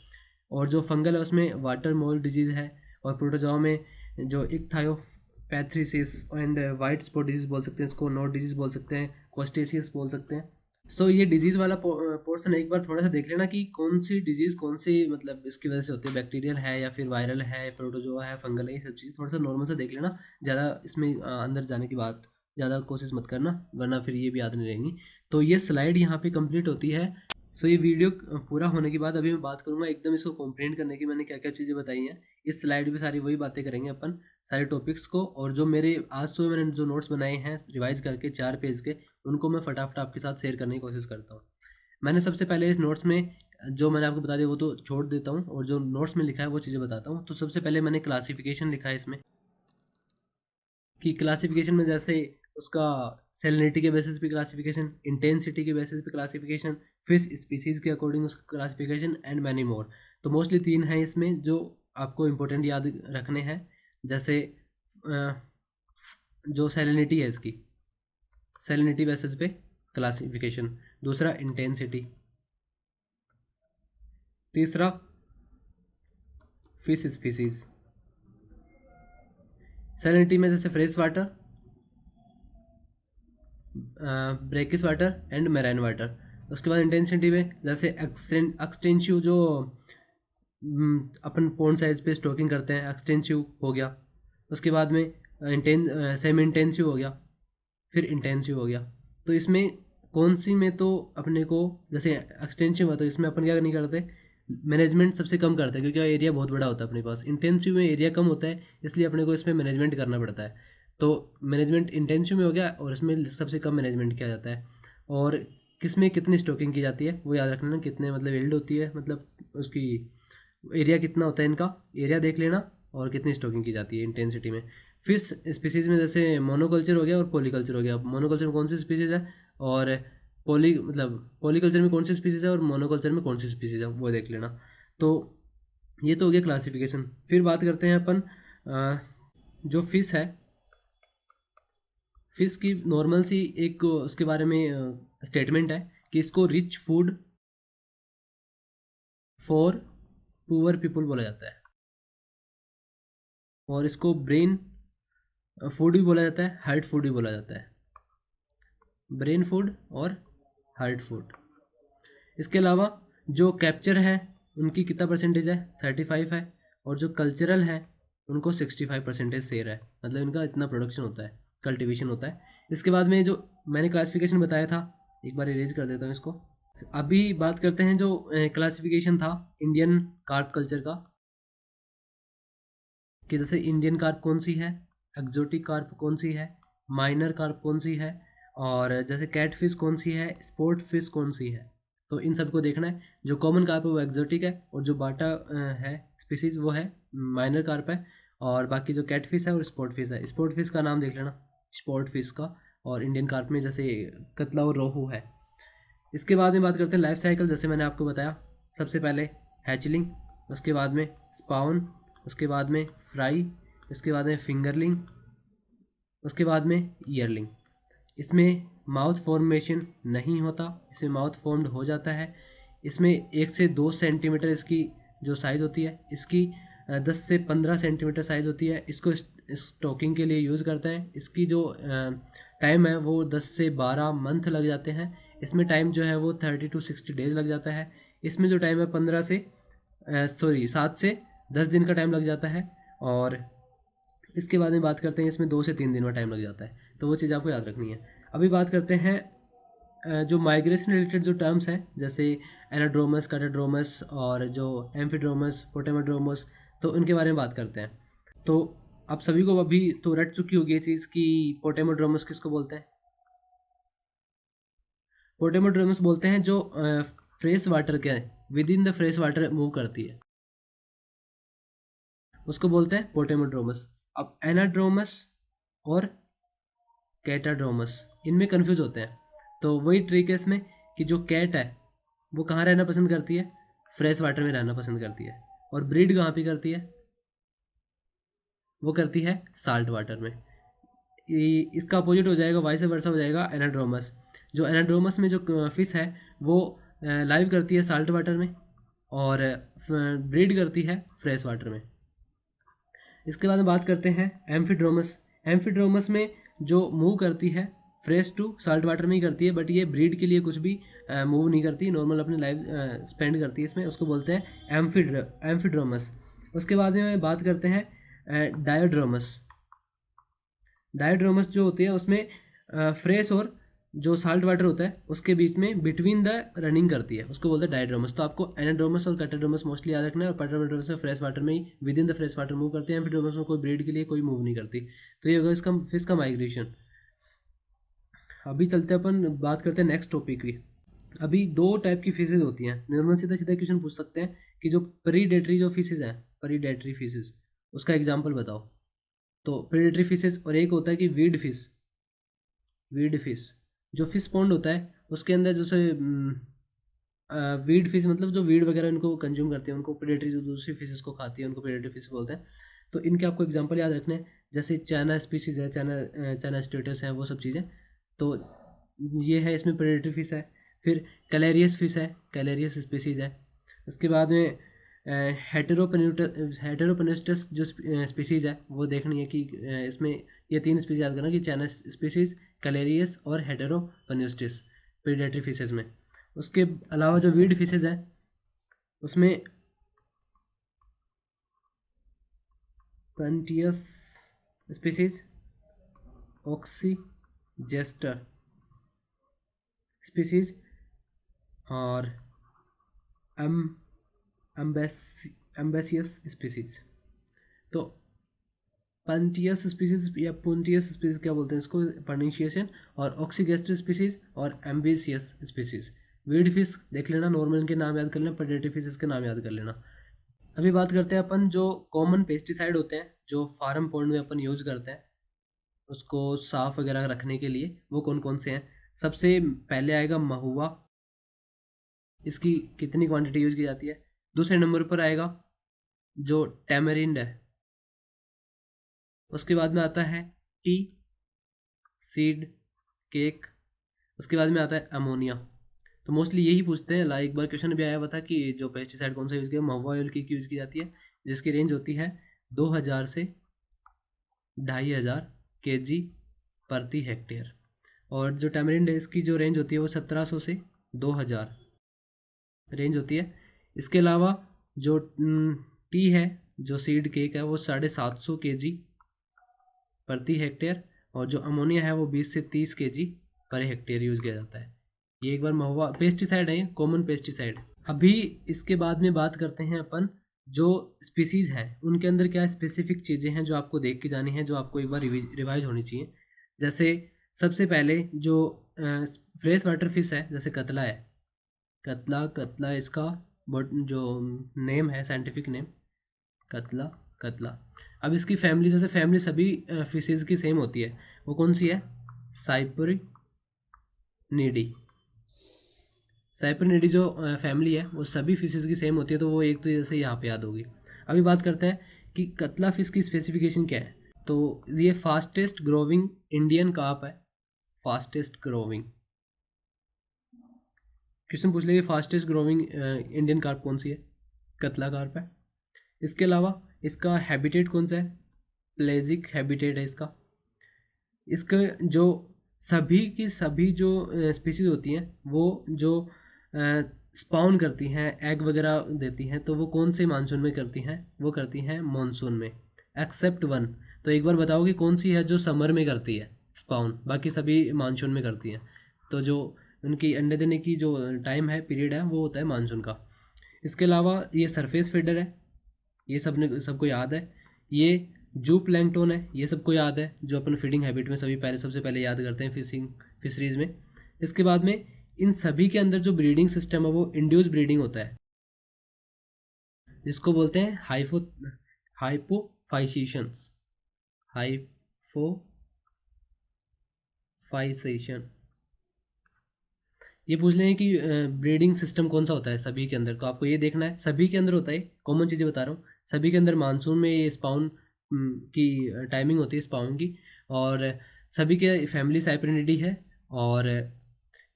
और जो फंगल है उसमें वाटर मोल डिजीज़ है, और प्रोटोजोआ में जो इक्थायोपैथ्रिसिस एंड वाइट स्पॉट डिजीज़ बोल सकते हैं इसको, नोट डिजीज़ बोल सकते हैं, कोस्टेसियस बोल सकते हैं। सो ये डिजीज़ वाला पोर्शन एक बार थोड़ा सा देख लेना कि कौन सी डिजीज़ कौन सी मतलब इसकी वजह से होती है, बैक्टीरियल है या फिर वायरल है, प्रोटोजोआ है, फंगल है, ये सब चीज़ें थोड़ा सा नॉर्मल से देख लेना। ज़्यादा इसमें अंदर जाने की बात ज़्यादा कोशिश मत करना, वरना फिर ये भी याद नहीं रहेंगी। तो ये स्लाइड यहाँ पे कंप्लीट होती है। सो ये वीडियो पूरा होने के बाद अभी मैं बात करूँगा एकदम इसको कॉम्प्रिहेंड करने की, मैंने क्या क्या चीज़ें बताई हैं। इस स्लाइड पे सारी वही बातें करेंगे अपन, सारे टॉपिक्स को। और जो मेरे आज सुबह मैंने जो नोट्स बनाए हैं रिवाइज करके 4 पेज के, उनको मैं फटाफट आपके साथ शेयर करने की कोशिश करता हूँ। मैंने सबसे पहले इस नोट्स में जो मैंने आपको बता दिया वो तो छोड़ देता हूँ, और जो नोट्स में लिखा है वो चीज़ें बताता हूँ। तो सबसे पहले मैंने क्लासिफिकेशन लिखा है इसमें, कि क्लासिफिकेशन में जैसे उसका सेलिनिटी के बेसिस पे क्लासिफिकेशन, इंटेंसिटी के बेसिस पे क्लासिफिकेशन, फिश स्पीसीज़ के अकॉर्डिंग उसका क्लासिफिकेशन एंड मैनी मोर। तो मोस्टली 3 हैं इसमें जो आपको इम्पोर्टेंट याद रखने हैं। जैसे जो सेलिनिटी है इसकी, सेलिनिटी बेसिस पे क्लासिफिकेशन, दूसरा इंटेंसिटी, तीसरा फिश स्पीसीज़। सेलिनिटी में जैसे fresh water, brackish water and marine water. उसके बाद इंटेंसिटी में जैसे एक्सटेंसिव जो अपन पॉन्ड साइज पे स्टॉकिंग करते हैं, एक्सटेंसिव हो गया। उसके बाद में सेमी इंटेंसिव हो गया, फिर इंटेंसिव हो गया। तो इसमें कौन सी में तो अपने को जैसे एक्सटेंसिव है तो इसमें अपन क्या नहीं करते, मैनेजमेंट सबसे कम करते हैं क्योंकि एरिया बहुत बड़ा होता है अपने पास। इंटेंसिव में एरिया कम होता है इसलिए अपने को इसमें मैनेजमेंट करना पड़ता है। तो मैनेजमेंट इंटेंसिव में हो गया और इसमें सबसे कम मैनेजमेंट किया जाता है। और किस में कितनी स्टॉकिंग की जाती है वो याद रखना, कितने मतलब यील्ड होती है, मतलब उसकी एरिया कितना होता है, इनका एरिया देख लेना, और कितनी स्टॉकिंग की जाती है इंटेंसिटी में। फिश स्पीसीज़ में जैसे मोनोकल्चर हो गया और पॉलीकल्चर हो गया। मोनोकल्चर में कौन सी स्पीसीज़ है, और पॉलीकल्चर में कौन सी स्पीसीज़ है, और मोनोकल्चर में कौन सी स्पीसीज़ है वो देख लेना। तो ये तो हो गया क्लासिफिकेशन। फिर बात करते हैं अपन जो फिश है, फिश की नॉर्मल सी एक उसके बारे में स्टेटमेंट है कि इसको rich food for poor people बोला जाता है, और इसको ब्रेन फूड भी बोला जाता है, हार्ट फूड भी बोला जाता है। ब्रेन फूड और हार्ट फूड। इसके अलावा जो कैप्चर है उनकी कितना परसेंटेज है, 35 है। और जो कल्चरल है उनको 65% शेयर है, मतलब इनका इतना प्रोडक्शन होता है, कल्टीवेशन होता है। इसके बाद में जो मैंने क्लासिफिकेशन बताया था, एक बार इरेज कर देता हूँ इसको। अभी बात करते हैं जो क्लासिफिकेशन था इंडियन कार्प कल्चर का, कि जैसे इंडियन कार्प कौन सी है, एक्जोटिक कार्प कौन सी है, माइनर कार्प कौन सी है, और जैसे कैट फिश कौन सी है, स्पोर्ट फिश कौन सी है। तो इन सबको देखना है। जो कॉमन कार्प है वो एक्जोटिक है, और जो बाटा है स्पीसीज वो है माइनर कार्प है। और बाकी जो कैट फिश है और स्पोर्ट फिश है, स्पोर्ट फिश का नाम देख लेना, स्पोर्ट फिश का। और इंडियन कार्प में जैसे कतला और रोहू है। इसके बाद में बात करते हैं लाइफ साइकिल। जैसे मैंने आपको बताया, सबसे पहले हैचलिंग, उसके बाद में स्पाउन, उसके बाद में फ्राई, इसके बाद में फिंगरलिंग, उसके बाद में ईयरलिंग। इसमें माउथ फॉर्मेशन नहीं होता, इसमें माउथ फॉर्म्ड हो जाता है। इसमें 1 से 2 सेंटीमीटर इसकी जो साइज़ होती है, इसकी 10 से 15 सेंटीमीटर साइज़ होती है। इसको स्टॉकिंग के लिए यूज़ करते हैं। इसकी जो टाइम है वो 10 से 12 मंथ लग जाते हैं। इसमें टाइम जो है वो 30 to 60 डेज़ लग जाता है। इसमें जो टाइम है 7 से 10 दिन का टाइम लग जाता है। और इसके बाद में बात करते हैं, इसमें 2 से 3 दिन का टाइम लग जाता है। तो वो चीज़ आपको याद रखनी है। अभी बात करते हैं जो माइग्रेशन रिलेटेड जो टर्म्स हैं, जैसे एनाड्रोमस, कैटाड्रोमस, और जो एम्फीड्रोमस, पोटेमोड्रोमस, तो उनके बारे में बात करते हैं। तो आप सभी को अभी तो रट चुकी होगी ये चीज़ कि पोटेमोड्रोमस किसको बोलते हैं। पोटेमोड्रोमस बोलते हैं जो फ्रेश वाटर के with in the fresh water move करती है, उसको बोलते हैं पोटेमोड्रोमस। अब एनाड्रोमस और कैटाड्रोमस इनमें कन्फ्यूज होते हैं। तो वही ट्रिक है इसमें कि जो कैट है वो कहाँ रहना पसंद करती है, फ्रेश वाटर में रहना पसंद करती है। और ब्रीड कहाँ पे करती है, वो करती है साल्ट वाटर में। इसका अपोजिट हो जाएगा, वाइस वर्सा हो जाएगा एनाड्रोमस। जो एनाड्रोमस में जो फिश है वो लाइव करती है साल्ट वाटर में, और ब्रीड करती है फ्रेश वाटर में। इसके बाद में बात करते हैं एम्फीड्रोमस। एम्फीड्रोमस में जो मूव करती है फ्रेश टू साल्ट वाटर में ही करती है, बट ये ब्रीड के लिए कुछ भी मूव नहीं करती, नॉर्मल अपनी लाइफ स्पेंड करती है इसमें, उसको बोलते हैं एम्फीड्रोमस। उसके बाद में बात करते हैं डायोड्रोमस। डायोड्रोमस जो होती है उसमें फ्रेश और जो साल्ट वाटर होता है उसके बीच में बिटवीन द रनिंग करती है, उसको बोलते हैं डायोड्रोमस। तो आपको एनाड्रोमस और कैटाड्रोमस मोस्टली याद रखना है, और पैटर्नोड्रोमस में फ्रेश वाटर में ही within the fresh water move करती है, एम्फीड्रोमस में कोई ब्रीड के लिए कोई मूव नहीं करती। तो ये होगा इसका फिश का माइग्रेशन। अभी चलते हैं अपन बात करते हैं नेक्स्ट टॉपिक की। अभी दो टाइप की फिशेज होती हैं, नॉर्मल सीधा सीधा क्वेश्चन पूछ सकते हैं कि जो प्रीडेटरी जो फिशेज हैं, प्रीडेटरी फिशेज, उसका एग्जाम्पल बताओ। तो प्रीडेटरी फिशेज, और एक होता है कि वीड फिश। वीड फिश जो फिश पॉन्ड होता है उसके अंदर जैसे वीड फिश मतलब जो वीड वगैरह इनको कंज्यूम करती है, उनको प्रेडेटरी जो दूसरी फिशेस को खाती है उनको प्रेडेटरी फिश बोलते हैं। तो इनके आपको एग्जांपल याद रखने हैं, जैसे चाइना स्पीसीज है, चाइना स्टेटस है, वो सब चीज़ें। तो ये है, इसमें प्रेडेटरी फिश है। फिर कैलेरियस फिश है, कैलेरियस स्पीसीज है। उसके बाद में हेटेरोपेनिस्टस जो स्पीसीज है वो देखनी है कि इसमें ये तीन स्पीसीज याद करना कि चाइना स्पीसीज, कैलेरियस और हेटेरोपेनिस्टस प्रेडेटरी फिशेज में। उसके अलावा जो वीड फिशेज हैं उसमें पंटियस स्पीसीज, ऑक्सीजेस्टर स्पीसीज और एम्बेसियस स्पीसीज। तो पंटियस स्पीसीज या पुंटियस स्पीसीज क्या बोलते हैं इसको प्रोनाउंसिएशन, और ऑक्सीगेस्टर स्पीसीज और एम्बेसियस स्पीसीज। वीड फिश देख लेना, नॉर्मल के नाम याद कर लेना, प्रेडेटरी फिशेस के नाम याद कर लेना। अभी बात करते हैं अपन जो कॉमन पेस्टिसाइड होते हैं जो फार्म पॉन्ड में अपन यूज करते हैं उसको साफ वगैरह रखने के लिए, वो कौन कौन से हैं। सबसे पहले आएगा महुआ, इसकी कितनी क्वांटिटी यूज की जाती है। दूसरे नंबर पर आएगा जो टैमरिंड है। उसके बाद में आता है टी सीड केक। उसके बाद में आता है अमोनिया। तो मोस्टली यही पूछते हैं, एक बार क्वेश्चन भी आया हुआ था कि जो पेस्टिसाइड कौन सा यूज़ किया, महुआ ऑयल की यूज़ की जाती है, जिसकी रेंज होती है 2000 से 2500 kg प्रति हेक्टेयर। और जो टैमरिंड है इसकी जो रेंज होती है वो 1700 से 2000 रेंज होती है। इसके अलावा जो टी है, जो सीड केक है, वो 750 kg प्रति हेक्टेयर, और जो अमोनिया है वो 20 से 30 kg पर हेक्टेयर यूज़ किया जाता है। ये एक बार महुआ पेस्टिसाइड है, ये कॉमन पेस्टिसाइड। अभी इसके बाद में बात करते हैं अपन जो स्पीसीज़ हैं उनके अंदर क्या स्पेसिफिक चीज़ें हैं जो आपको देख के जानी है, जो आपको एक बार रिवाइज होनी चाहिए। जैसे सबसे पहले जो फ्रेश वाटर फिश है, जैसे कतला है, कतला इसका जो नेम है, साइंटिफिक नेम कतला। अब इसकी फैमिली, जैसे फैमिली सभी फिशेज़ की सेम होती है, वो कौन सी है, साइपरिनिडी। साइपरिनिडी जो फैमिली है वो सभी फिशेज़ की सेम होती है, तो वो एक तो जैसे यहाँ पे याद होगी। अभी बात करते हैं कि कतला फिश की स्पेसिफिकेशन क्या है। तो ये फास्टेस्ट ग्रोविंग इंडियन कार्प है, फास्टेस्ट ग्रोविंग। क्वेश्चन पूछ लेंगे फास्टेस्ट ग्रोविंग इंडियन कार्प कौन सी है, कतला कार्प है। इसके अलावा इसका हैबिटेट कौन सा है, प्लेजिक हैबिटेट है इसका। इसका जो सभी की सभी जो स्पीसीज होती हैं वो जो स्पाउन करती हैं, एग वगैरह देती हैं, तो वो कौन से मानसून में करती हैं, वो करती हैं मानसून में, एक्सेप्ट वन। तो एक बार बताओ कि कौन सी है जो समर में करती है स्पाउन, बाकी सभी मानसून में करती हैं। तो जो उनकी अंडे देने की जो टाइम है, पीरियड है, वो होता है मानसून का। इसके अलावा ये सरफेस फीडर है, ये सबको याद है। ये जू प्लैंकटन है, ये सबको याद है, जो अपन फीडिंग हैबिट में सबसे पहले याद करते हैं फिशरीज में। इसके बाद में इन सभी के अंदर जो ब्रीडिंग सिस्टम है वो इंड्यूस ब्रीडिंग होता है, जिसको बोलते हैं हाइपोफाइसेशंस, हाइपोफाइसेशन। ये पूछ लें कि ब्रीडिंग सिस्टम कौन सा होता है सभी के अंदर, तो आपको ये देखना है सभी के अंदर होता है, कॉमन चीज़ें बता रहा हूँ। सभी के अंदर मानसून में ये स्पाउन की टाइमिंग होती है स्पाउन की, और सभी के फैमिली साइपरिनिडी है, और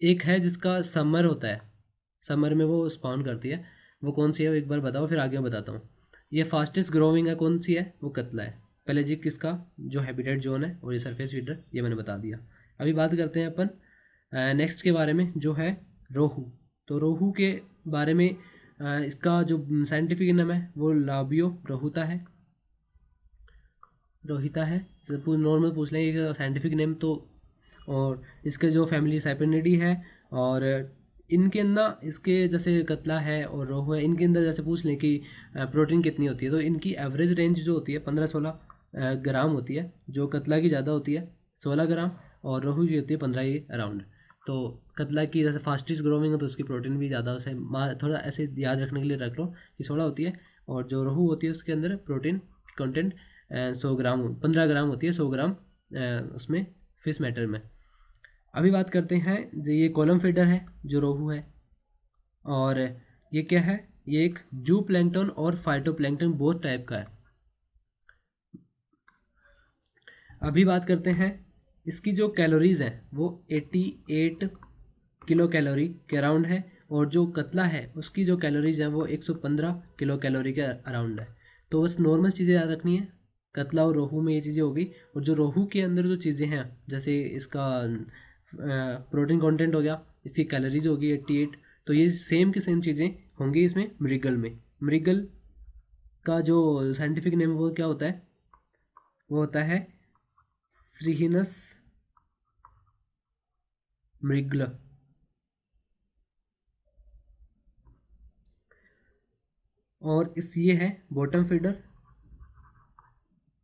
एक है जिसका समर होता है, समर में वो स्पाउन करती है, वो कौन सी है, एक बार बताओ फिर आगे बताता हूँ। ये फास्टेस्ट ग्रोविंग है, कौन सी है, वो कतला है। पेलेजिक किसका जो हैबिटेट जोन है, और ये सरफेस फीडर, ये मैंने बता दिया। अभी बात करते हैं अपन नेक्स्ट के बारे में, जो है रोहू। तो रोहू के बारे में इसका जो साइंटिफिक नेम है वो लाबियो रोहिता है। नॉर्मल पूछ लेंगे साइंटिफिक नेम तो। और इसके जो फैमिली साइपेनिडी है, और इनके अंदर इसके जैसे कतला है और रोहू है, इनके अंदर जैसे पूछ लें कि प्रोटीन कितनी होती है, तो इनकी एवरेज रेंज जो होती है 15-16 ग्राम होती है। जो कतला की ज़्यादा होती है 16 ग्राम, और रोहू की होती है 15 ये अराउंड। तो कतला की जैसे फास्टेस्ट ग्रोविंग है तो उसकी प्रोटीन भी ज़्यादा, उसे थोड़ा ऐसे याद रखने के लिए रख लो कि 16 होती है। और जो रोहू होती है उसके अंदर प्रोटीन कंटेंट 15 ग्राम होती है 100 ग्राम उसमें फिश मैटर में। अभी बात करते हैं जो ये कॉलम फीडर है जो रोहू है, और ये क्या है, ये एक जू प्लैंकटन और फाइटोप्लैंकटन बोथ टाइप का है। अभी बात करते हैं इसकी जो कैलोरीज हैं वो 88 किलो कैलोरी के अराउंड है, और जो कतला है उसकी जो कैलोरीज हैं वो 115 किलो कैलोरी के अराउंड है। तो बस नॉर्मल चीज़ें याद रखनी है, कतला और रोहू में ये चीज़ें होगी। और जो रोहू के अंदर जो चीज़ें हैं, जैसे इसका प्रोटीन कंटेंट हो गया, इसकी कैलोरीज होगी 88, तो ये सेम की सेम चीज़ें होंगी इसमें मृगल में। मृगल का जो साइंटिफिक नेम वो क्या होता है, वो होता है श्रीहिनस मृगल। और इस ये है बॉटम फीडर,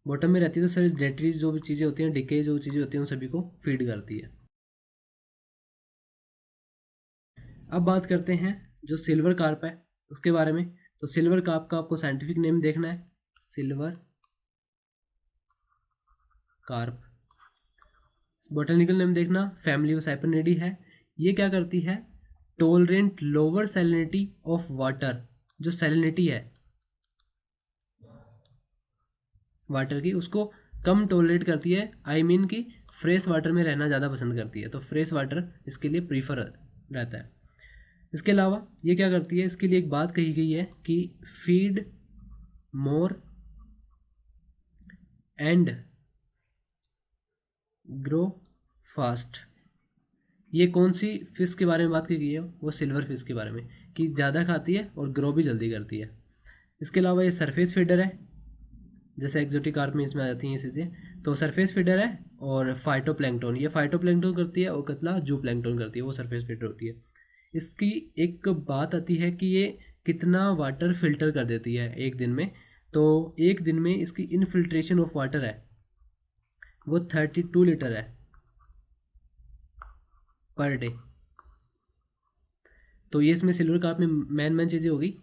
बॉटम में रहती है तो सारी डेट्री जो भी चीज़ें होती हैं, डिके जो चीज़ें होती हैं उन सभी को फीड करती है। अब बात करते हैं जो सिल्वर कार्प है उसके बारे में। तो सिल्वर कार्प का आपको साइंटिफिक नेम देखना है, सिल्वर कार्प। बोटेनिकल नेम देखना, फैमिली ऑफ साइपेनिडी है। ये क्या करती है, tolerant lower salinity of water. जो सैलिनिटी है वाटर की उसको कम टोलरेट करती है, आई मीन कि फ्रेश वाटर में रहना ज़्यादा पसंद करती है, तो फ्रेश वाटर इसके लिए प्रीफर रहता है। इसके अलावा ये क्या करती है, इसके लिए एक बात कही गई है कि feed more and grow fast. ये कौन सी फिश के बारे में बात की गई है, वो सिल्वर फिश के बारे में, कि ज़्यादा खाती है और ग्रो भी जल्दी करती है। इसके अलावा ये सरफेस फीडर है, जैसे एक्जोटिक कार्प में इसमें आ जाती हैं ये चीज़ें। तो सरफेस फीडर है, और फाइटोप्लैंक्टन, ये फाइटोप्लैंक्टन करती है, और कतला जू प्लैंक्टन करती है, वो सरफेस फीडर होती है। इसकी एक बात आती है कि ये कितना वाटर फिल्टर कर देती है एक दिन में। तो एक दिन में इसकी इनफिल्ट्रेशन ऑफ वाटर है वो 32 लीटर है पर डे। तो ये इसमें सिल्वर कार्प में मैन चीज़ें होगी।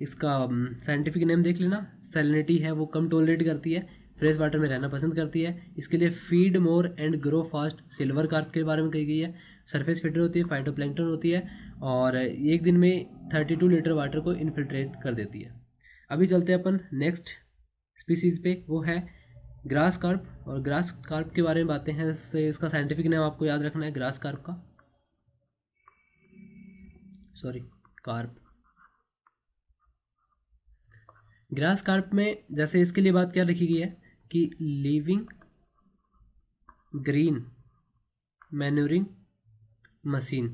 इसका साइंटिफिक नेम देख लेना, सैलिनिटी है वो कम टॉलरेट करती है, फ्रेश वाटर में रहना पसंद करती है। इसके लिए feed more and grow fast silver carp के बारे में कही गई है। सरफेस फीडर होती है, फाइटोप्लैंक्टन होती है, और एक दिन में 32 लीटर वाटर को इनफिल्ट्रेट कर देती है। अभी चलते हैं अपन नेक्स्ट स्पीसीज़ पे, वो है ग्रास कार्प। और ग्रास कार्प के बारे में बातें हैं, इसका साइंटिफिक नेम आपको याद रखना है ग्रास कार्प का, सॉरी कार्प। ग्रास कार्प में जैसे इसके लिए बात क्या लिखी गई है कि living green manuring machine,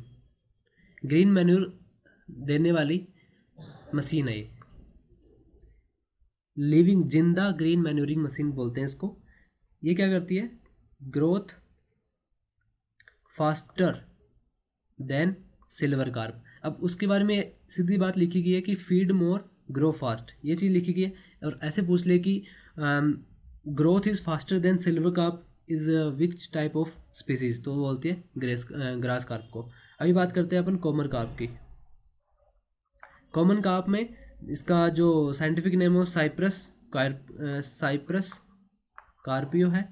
green manure देने वाली मशीन है ये, लिविंग जिंदा ग्रीन मैन्यूरिंग मशीन बोलते हैं इसको। ये क्या करती है, growth faster than silver carp. अब उसके बारे में सीधी बात लिखी गई है कि फीड मोर ग्रो फास्ट, ये चीज़ लिखी गई है। और ऐसे पूछ ले कि growth is faster than silver carp is which type of species, तो वो बोलती है ग्रास कार्प को। अभी बात करते हैं अपन कॉमन कार्प की। कॉमन कार्प में इसका जो साइंटिफिक नेम है साइप्रस कार्पियो है।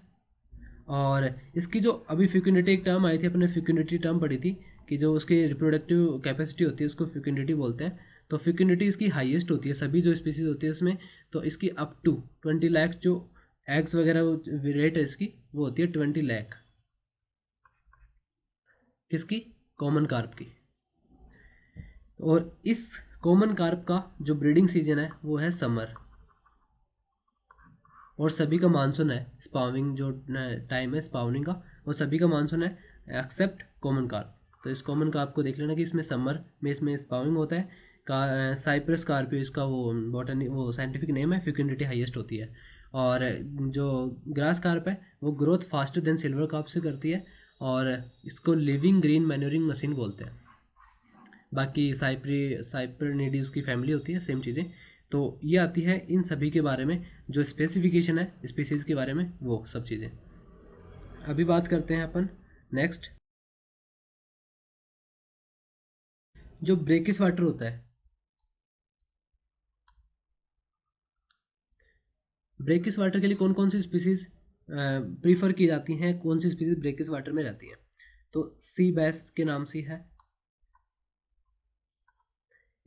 और इसकी जो अभी फ्यूकिनिटी एक टर्म आई थी, अपने फ्यूकिनिटी टर्म पढ़ी थी कि जो उसकी रिप्रोडक्टिव कैपेसिटी होती है उसको फ्यूकिनिटी बोलते हैं। तो फ्यूकिनिटी इसकी हाईएस्ट होती है सभी जो स्पीसीज होती है उसमें। तो इसकी अप टू 20 लाख जो एग्स वगैरह रेट है इसकी, वो होती है 20 लाख। किसकी, कॉमन कार्प की। और इस कॉमन कार्प का जो ब्रीडिंग सीजन है वो है समर, और सभी का मानसून है, स्पाउनिंग जो टाइम है स्पाउनिंग का, और सभी का मानसून है एक्सेप्ट कॉमन कार्प। तो इस कॉमन कार्प को देख लेना कि इसमें समर में इसमें स्पाउनिंग होता है। साइप्रस कार्पियो इसका वो बॉटनी वो साइंटिफिक नेम है, फ्यूकिनिटी हाईएस्ट होती है। और जो ग्रास कार्प है वो growth faster than silver carp से करती है, और इसको लिविंग ग्रीन मैन्योरिंग मशीन बोलते हैं। बाकी साइप्रनिडीज की फैमिली होती है, सेम चीज़ें। तो ये आती है इन सभी के बारे में, जो स्पेसिफिकेशन है स्पीसीज़ के बारे में, वो सब चीज़ें। अभी बात करते हैं अपन नेक्स्ट, जो ब्रेकिस वाटर होता है। ब्रेकिस वाटर के लिए कौन कौन सी स्पीसीज प्रीफर की जाती हैं, कौन सी स्पीसीज ब्रेकिस वाटर में रहती हैं? तो सी बेस के नाम से है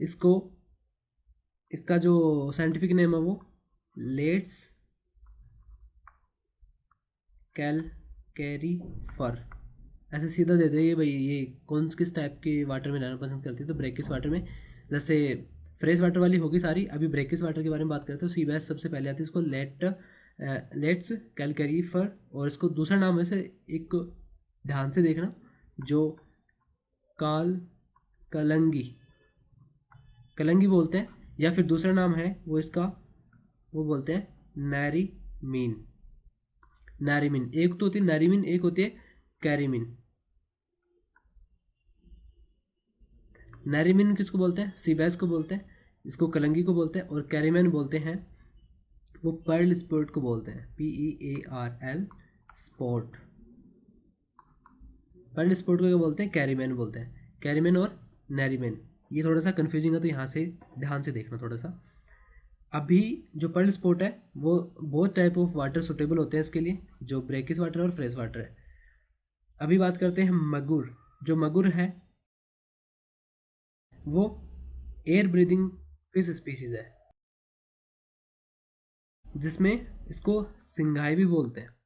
इसको, इसका जो साइंटिफिक नेम है वो लेट्स कैलकैरीफर, ऐसे सीधा दे देंगे भाई ये कौन किस टाइप के वाटर में रहना पसंद करती है। तो ब्रेकिस वाटर में, जैसे फ्रेश वाटर वाली होगी सारी, अभी ब्रेकिस वाटर के बारे में बात करते हैं। तो सी बेस सबसे पहले आती है, इसको लेट्स कैलकैरीफर, और इसको दूसरा नाम है से एक, ध्यान से देखना, जो काल कलंगी कलंगी बोलते हैं, या फिर दूसरा नाम है वो इसका वो बोलते हैं नैरीमीन। नैरीमीन एक तो होती है नैरीमीन, एक होती है कैरीमीन। नैरीमीन किसको बोलते हैं? सीबैस को बोलते हैं, इसको कलंगी को बोलते हैं, और कैरीमैन बोलते हैं वो पर्ल स्पोर्ट को बोलते हैं, PEARL स्पोर्ट। पर्ल स्पोर्ट को क्या बोलते हैं? कैरीमैन बोलते हैं। कैरीमैन और नैरीमैन, ये थोड़ा सा कन्फ्यूजिंग है, तो यहाँ से ध्यान से देखना थोड़ा सा। अभी जो पर्ल स्पोर्ट है वो बहुत टाइप ऑफ वाटर सुटेबल होते हैं इसके लिए, जो ब्रेकिस वाटर और फ्रेश वाटर है। अभी बात करते हैं मगुर। जो मगुर है वो एयर ब्रीदिंग फिश स्पीसीज है, जिसमें इसको सिंघाई भी बोलते हैं।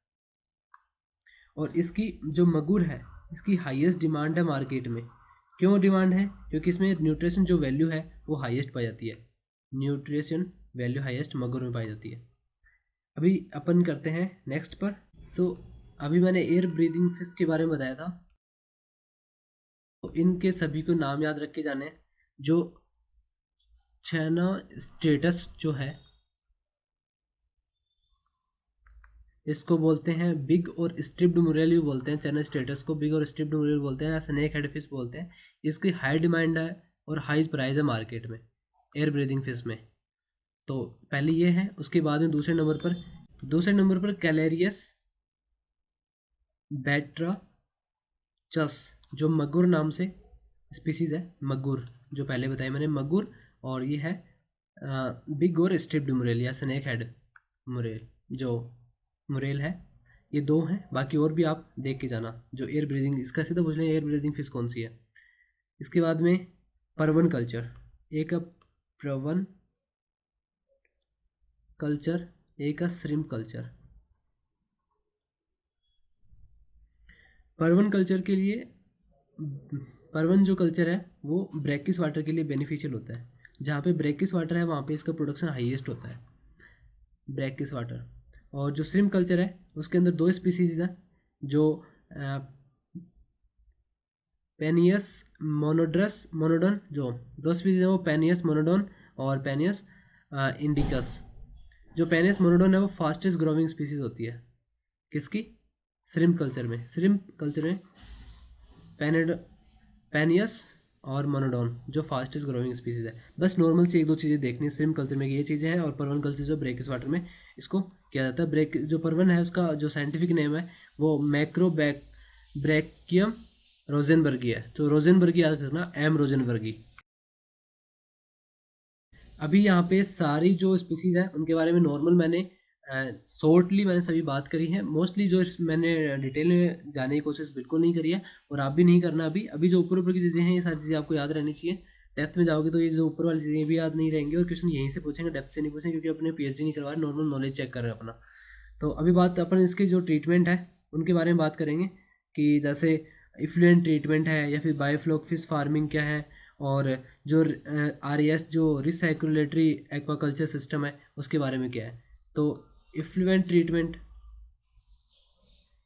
और इसकी जो मगुर है इसकी हाईएस्ट डिमांड है मार्केट में। क्यों डिमांड है? क्योंकि इसमें न्यूट्रिशन जो वैल्यू है वो हाईएस्ट पाई जाती है। न्यूट्रिशन वैल्यू हाईएस्ट मगुर में पाई जाती है। अभी अपन करते हैं नेक्स्ट पर। अभी मैंने एयर ब्रीदिंग फिश के बारे में बताया था, तो इनके सभी को नाम याद रख के जाने हैं। जो चैना स्टेटस जो है इसको बोलते हैं बिग और स्ट्रिप्ड मुरेल बोलते हैं। चैना स्टेटस को बिग और स्ट्रिप्ड मुरेल बोलते हैं, या स्नेक हेड फिश बोलते हैं। इसकी हाई डिमांड है और हाई प्राइस है मार्केट में एयर ब्रीदिंग फिश में। तो पहले ये है, उसके बाद में दूसरे नंबर पर कैलेरियस बैट्रा चस, जो मगुर नाम से स्पीसीज है। मगुर जो पहले बताया मैंने, मगुर, और ये है बिग और स्ट्रिप्ड मुरेल या स्नेक हेड मुरेल, जो मुरेल है। ये दो हैं, बाकी और भी आप देख के जाना। जो एयर ब्रीदिंग, इसका सीधा पूछ लें एयर ब्रीदिंग फिश कौन सी है। इसके बाद में परवन कल्चर, एक प्रवन कल्चर, एक श्रिम्प कल्चर। परवन कल्चर के लिए, परवन जो कल्चर है वो ब्रैकिस वाटर के लिए बेनिफिशियल होता है। जहाँ पे ब्रैकिस वाटर है वहाँ पे इसका प्रोडक्शन हाईएस्ट होता है, ब्रैकिस वाटर। और जो श्रिम्प कल्चर है उसके अंदर दो स्पीसीज हैं, जो पेनियस मोनोडन, जो दो स्पीसीज हैं वो पेनियस मोनोडन और पेनियस इंडिकस। जो पेनियस मोनोडन है वो फास्टेस्ट ग्रोविंग स्पीसीज होती है। किसकी? श्रिम्प कल्चर में। श्रिम्प कल्चर में पेनियस और मोनोडोन जो फास्टेस्ट ग्रोइंग स्पीसीज है। बस नॉर्मल से एक दो चीज़ें देखनी। श्रिम्प कल्चर में ये चीज़ें हैं, और परवन कल्चर जो ब्रेकिस वाटर में इसको किया जाता है। ब्रेक जो परवन है उसका जो साइंटिफिक नेम है वो ब्रैकियम रोजेनबर्गी है। तो रोजेनबर्गी याद रखना, M रोजेनबर्गी। अभी यहाँ पे सारी जो स्पीसीज हैं उनके बारे में नॉर्मल मैंने शॉर्टली मैंने सभी बात करी है। मोस्टली जो मैंने डिटेल में जाने की कोशिश बिल्कुल नहीं करी है, और आप भी नहीं करना। अभी जो ऊपर की चीज़ें हैं ये सारी चीज़ें आपको याद रहनी चाहिए। डेप्थ में जाओगे तो ये जो ऊपर वाली चीज़ें भी याद नहीं रहेंगी, और क्वेश्चन यहीं से पूछेंगे, डेप्थ से नहीं पूछेंगे, क्योंकि अपने PhD नहीं करवा रहे, नॉर्मल नॉलेज चेक कर रहे हैं अपना। तो अभी बात अपन इसके जो ट्रीटमेंट है उनके बारे में बात करेंगे, कि जैसे इफ्लुएंट ट्रीटमेंट है या फिर बायोफ्लॉक फिश फार्मिंग क्या है, और जो RES जो रिसाइकुलेटरी एक्वाकल्चर सिस्टम है उसके बारे में क्या है। तो इफ्लुएंट ट्रीटमेंट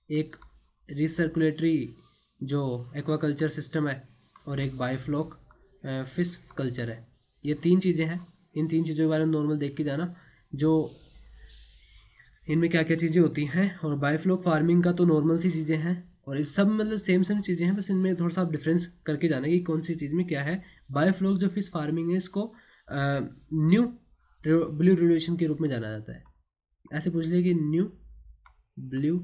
एक रिसर्कुलेटरी जो एक्वाकल्चर सिस्टम है, और एक बायोफ्लॉक फिश कल्चर है। ये 3 चीज़ें हैं। इन 3 चीज़ों के बारे में नॉर्मल देख के जाना, जो इनमें क्या क्या चीज़ें होती हैं। और बायोफ्लॉक फार्मिंग का तो नॉर्मल सी चीज़ें हैं, और इस सब मतलब सेम सेम चीज़ें हैं, बस इनमें थोड़ा सा आप डिफरेंस करके जाना कि कौन सी चीज़ में क्या है। बायोफ्लॉक जो फिश फार्मिंग है, इसको न्यू ब्लू रिवोल्यूशन के रूप में जाना जाता है। ऐसे पूछ लिया कि न्यू ब्लू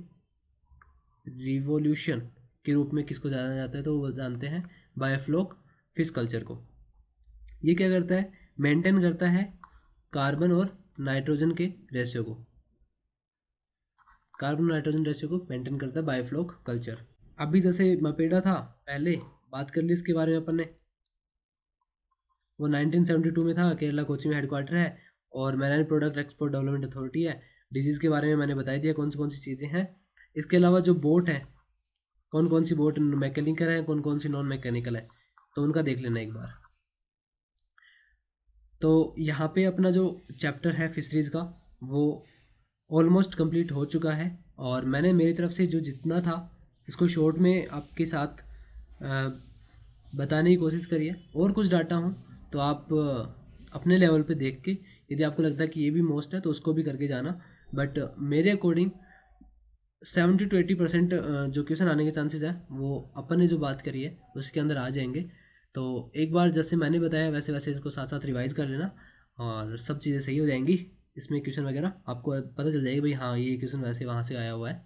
रिवोल्यूशन के रूप में किसको जाना जाता है, तो वो जानते हैं बायोफ्लॉक फिश कल्चर को। ये क्या करता है, मेंटेन करता है कार्बन और नाइट्रोजन के रेशियो को, कार्बन नाइट्रोजन रेशियो को मेंटेन करता है बायोफ्लॉक कल्चर। अभी जैसे मपेडा था, पहले बात कर ली इसके बारे में अपन ने, वो 1972 में था, केरला कोची में हेडक्वार्टर है, और marine product export development authority है। डिजीज़ के बारे में मैंने बता दिया कौन सी चीज़ें हैं। इसके अलावा जो बोट है, कौन सी बोट मैकेनिकल है, कौन सी नॉन मैकेनिकल है, तो उनका देख लेना एक बार। तो यहाँ पे अपना जो चैप्टर है फिशरीज़ का, वो ऑलमोस्ट कंप्लीट हो चुका है, और मैंने मेरी तरफ से जो जितना था इसको शॉर्ट में आपके साथ बताने की कोशिश करी है। और कुछ डाटा हो तो आप अपने लेवल पे देख के, यदि आपको लगता है कि ये भी मोस्ट है तो उसको भी करके जाना। बट मेरे अकॉर्डिंग 70 to 80% जो क्वेश्चन आने के चांसेस है, वो अपन ने जो बात करी है उसके अंदर आ जाएंगे। तो एक बार जैसे मैंने बताया वैसे वैसे इसको साथ साथ रिवाइज कर लेना, और सब चीज़ें सही हो जाएंगी। इसमें क्वेश्चन वगैरह आपको पता चल जाएगा भाई हाँ ये क्वेश्चन वैसे वहाँ से आया हुआ है।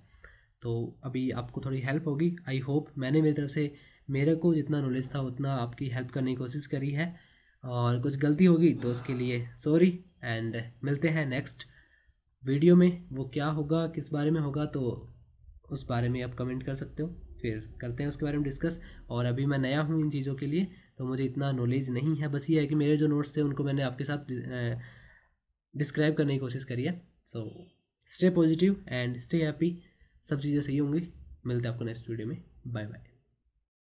तो अभी आपको थोड़ी हेल्प होगी। आई होप मैंने मेरी तरफ से मेरे को जितना नॉलेज था उतना आपकी हेल्प करने की कोशिश करी है, और कुछ गलती होगी तो उसके लिए सॉरी। एंड मिलते हैं नेक्स्ट वीडियो में। वो क्या होगा, किस बारे में होगा, तो उस बारे में आप कमेंट कर सकते हो, फिर करते हैं उसके बारे में डिस्कस। और अभी मैं नया हूँ इन चीज़ों के लिए, तो मुझे इतना नॉलेज नहीं है। बस ये है कि मेरे जो नोट्स थे उनको मैंने आपके साथ डिस्क्राइब करने की कोशिश करी है। So stay positive and stay happy, सब चीज़ें सही होंगी। मिलते हैं आपको नेक्स्ट वीडियो में। Bye bye.